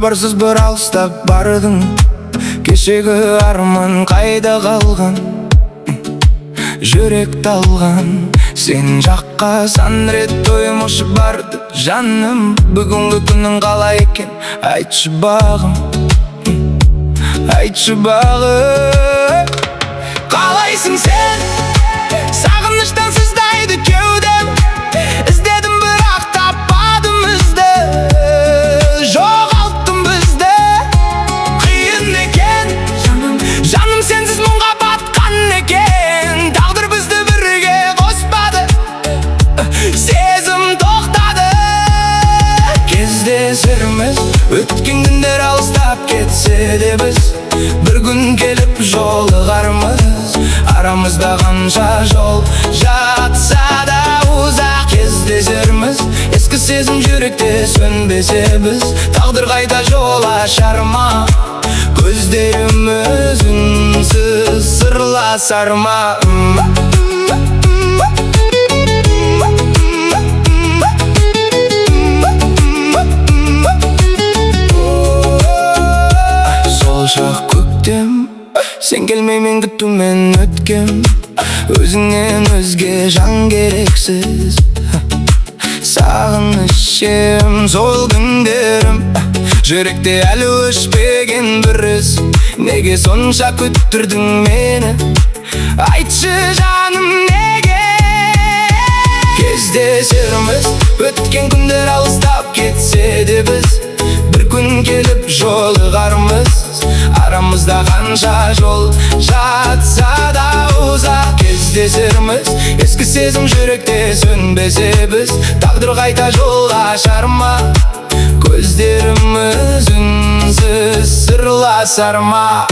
Хабарсыз бір алыстап бардың, кешегі арман қайда қалған? Жүрек талған, сен жаққа сан рет ойым ұшып барды. Жаным, бүгінгі күнің қалай екен? Айтшы бағым, айтшы бағым. Қалайсың сен? Сағыныштан сыздайды кеудем. Іздедім бірақ таппадым ізді, жоғалттым бізді. Қиын екен жаным, сенсіз мұңға батқан екен. Тағдыр бізді бірге қоспады, сезім тоқтады. Кездесерміз, өткен күндер алыстап кетсе де біз, бір күн келіп жолығармыз. Арамызда қанша жол жатса да ұзақ. Кездесерміз, ескі сезім жүректе сөнбесе біз, тағдыр қайта жол ашар ма? Көздеріміз үнсіз сырласар ма? Сол шақ көктем, сен келмей мен күтумен өткем. Өзіңнен өзге жан керексіз, сағынышым сол күндерім. Жүректе әлі өшпеген бір із, неге сонша күттірдің мені? Айтшы жаным, неге? Кездесерміз, өткен күндер алыстап кетсе де біз, бір күн келіп жолығармыз. Арамызда қанша жол жатса да ұзақ. Кездесерміз, ескі сезім жүректе сөнбесе біз, тағдыр қайта жол ашар ма? Көздеріміз үнсіз сырласар ма?